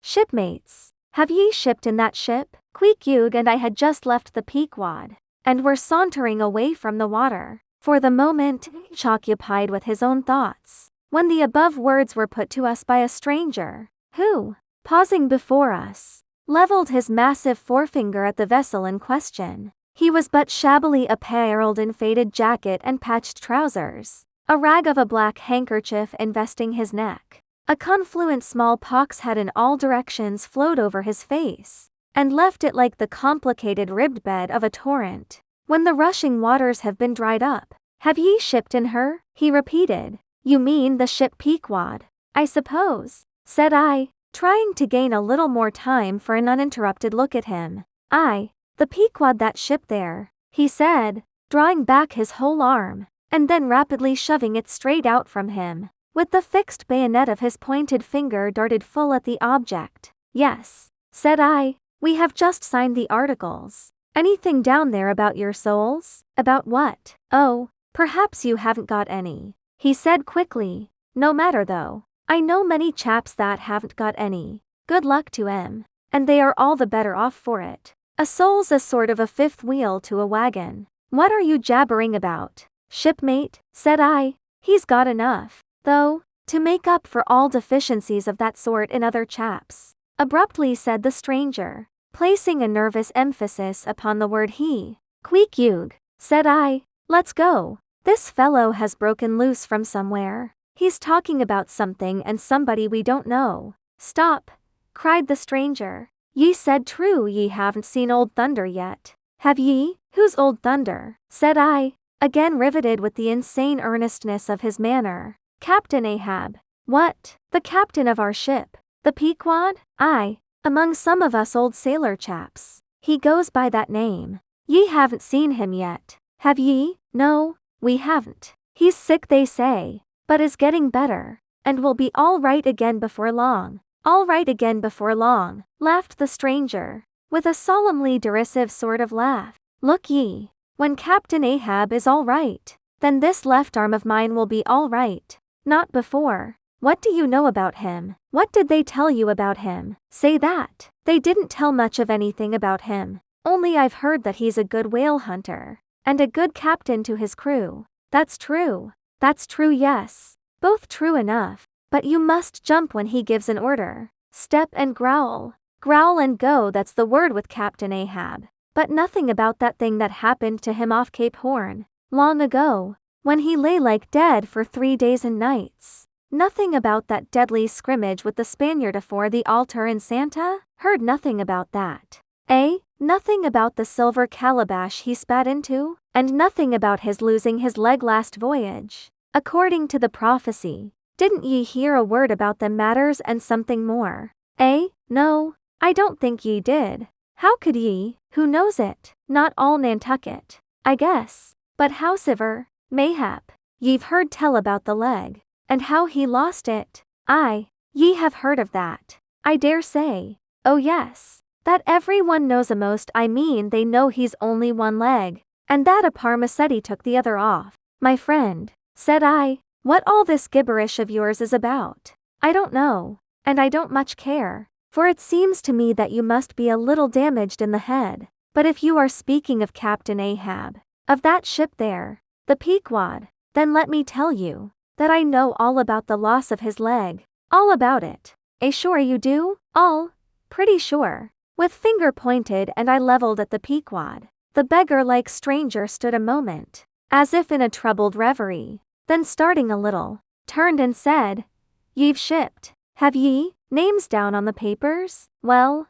Shipmates, have ye shipped in that ship? Queequeg and I had just left the Pequod, and were sauntering away from the water, for the moment, each occupied with his own thoughts, when the above words were put to us by a stranger, who, pausing before us, levelled his massive forefinger at the vessel in question. He was but shabbily apparelled in faded jacket and patched trousers, a rag of a black handkerchief investing his neck. A confluent smallpox had in all directions flowed over his face, and left it like the complicated ribbed bed of a torrent, when the rushing waters have been dried up. Have ye shipped in her? He repeated. You mean the ship Pequod, I suppose, said I, trying to gain a little more time for an uninterrupted look at him. Aye, the Pequod, that ship there, he said, drawing back his whole arm, and then rapidly shoving it straight out from him, with the fixed bayonet of his pointed finger darted full at the object. Yes, said I, we have just signed the articles. Anything down there about your souls? About what? Oh, perhaps you haven't got any, he said quickly. No matter though. I know many chaps that haven't got any. Good luck to 'em. And they are all the better off for it. A soul's a sort of a fifth wheel to a wagon. What are you jabbering about? Shipmate, said I, he's got enough, though, to make up for all deficiencies of that sort in other chaps. Abruptly said the stranger, placing a nervous emphasis upon the word he. Queequeg, said I, let's go. This fellow has broken loose from somewhere. He's talking about something and somebody we don't know. Stop, cried the stranger. Ye said true ye haven't seen Old Thunder yet. Have ye? Who's Old Thunder? Said I, again riveted with the insane earnestness of his manner. Captain Ahab. What? The captain of our ship, the Pequod? Aye, among some of us old sailor chaps. He goes by that name. Ye haven't seen him yet, have ye? No, we haven't. He's sick they say, but is getting better, and will be all right again before long. All right again before long, laughed the stranger, with a solemnly derisive sort of laugh. Look ye, when Captain Ahab is all right, then this left arm of mine will be all right. Not before. What do you know about him? What did they tell you about him? Say that. They didn't tell much of anything about him, only I've heard that he's a good whale hunter, and a good captain to his crew. That's true. That's true, yes. Both true enough. But you must jump when he gives an order. Step and growl. Growl and go, that's the word with Captain Ahab. But nothing about that thing that happened to him off Cape Horn, long ago, when he lay like dead for 3 days and nights. Nothing about that deadly scrimmage with the Spaniard afore the altar in Santa? Heard nothing about that. Eh? Nothing about the silver calabash he spat into? And nothing about his losing his leg last voyage, according to the prophecy. Didn't ye hear a word about them matters and something more? Eh? No, I don't think ye did. How could ye? Who knows it? Not all Nantucket, I guess. But howsiver, mayhap, ye've heard tell about the leg, and how he lost it. Aye, ye have heard of that, I dare say. Oh yes, that everyone knows a'most. I mean they know he's only one leg, and that a Parmacetti took the other off. My friend, said I, what all this gibberish of yours is about, I don't know, and I don't much care, for it seems to me that you must be a little damaged in the head. But if you are speaking of Captain Ahab, of that ship there, the Pequod, then let me tell you, that I know all about the loss of his leg. All about it. Sure you do? All? Pretty sure. With finger pointed and I levelled at the Pequod, the beggar-like stranger stood a moment, as if in a troubled reverie, then starting a little, turned and said, Ye've shipped, have ye? Names down on the papers? Well,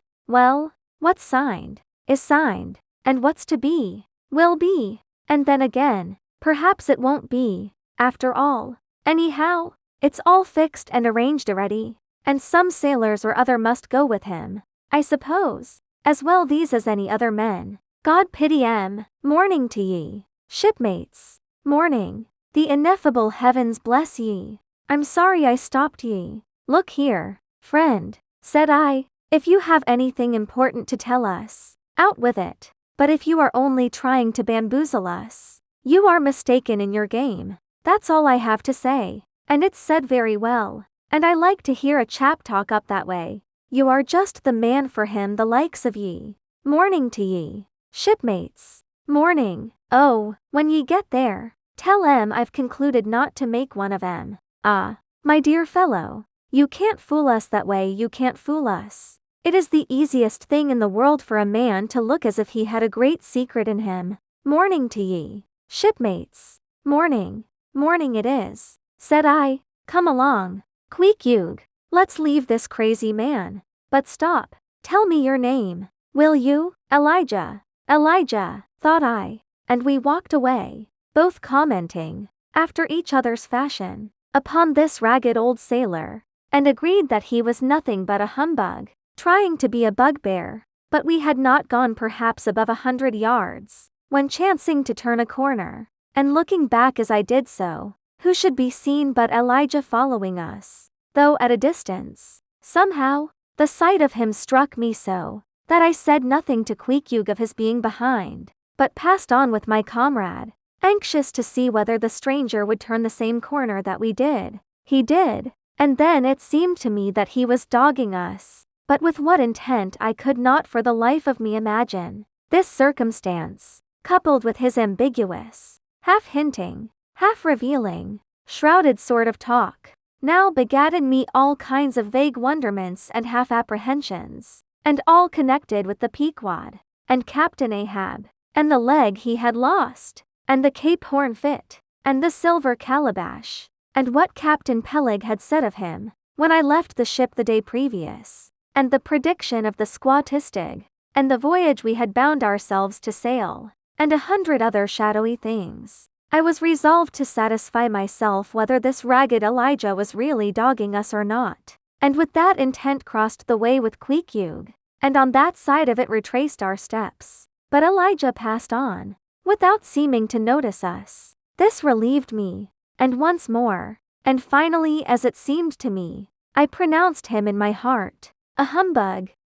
what's signed, is signed, and what's to be, will be, and then again, perhaps it won't be, after all. Anyhow, it's all fixed and arranged already, and some sailors or other must go with him, I suppose, as well these as any other men. God pity 'em. Morning to ye, shipmates. Morning. The ineffable heavens bless ye. I'm sorry I stopped ye. Look here, friend, said I, if you have anything important to tell us, out with it. But if you are only trying to bamboozle us, you are mistaken in your game. That's all I have to say, and it's said very well, and I like to hear a chap talk up that way. You are just the man for him, the likes of ye. Morning to ye, shipmates. Morning. Oh, when ye get there, tell 'em I've concluded not to make one of 'em. Ah, my dear fellow, you can't fool us that way, you can't fool us. It is the easiest thing in the world for a man to look as if he had a great secret in him. Morning to ye, shipmates. Morning. Morning it is, said I. Come along, Queequeg. Let's leave this crazy man. But stop, tell me your name, will you? Elijah. Elijah, thought I. And we walked away, both commenting, after each other's fashion, upon this ragged old sailor, and agreed that he was nothing but a humbug, trying to be a bugbear. But we had not gone perhaps above 100 yards, when chancing to turn a corner, and looking back as I did so, who should be seen but Elijah following us, though at a distance. Somehow, the sight of him struck me so, that I said nothing to Queequeg of his being behind, but passed on with my comrade, anxious to see whether the stranger would turn the same corner that we did. He did, and then it seemed to me that he was dogging us, but with what intent I could not for the life of me imagine. This circumstance, coupled with his ambiguous, half hinting, half revealing, shrouded sort of talk, now begat in me all kinds of vague wonderments and half apprehensions, and all connected with the Pequod, and Captain Ahab, and the leg he had lost, and the Cape Horn fit, and the silver calabash, and what Captain Peleg had said of him, when I left the ship the day previous, and the prediction of the Squatistig, and the voyage we had bound ourselves to sail, and 100 other shadowy things. I was resolved to satisfy myself whether this ragged Elijah was really dogging us or not, and with that intent crossed the way with Queequeg, and on that side of it retraced our steps. But Elijah passed on, without seeming to notice us. This relieved me, and once more, and finally as it seemed to me, I pronounced him in my heart a humbug.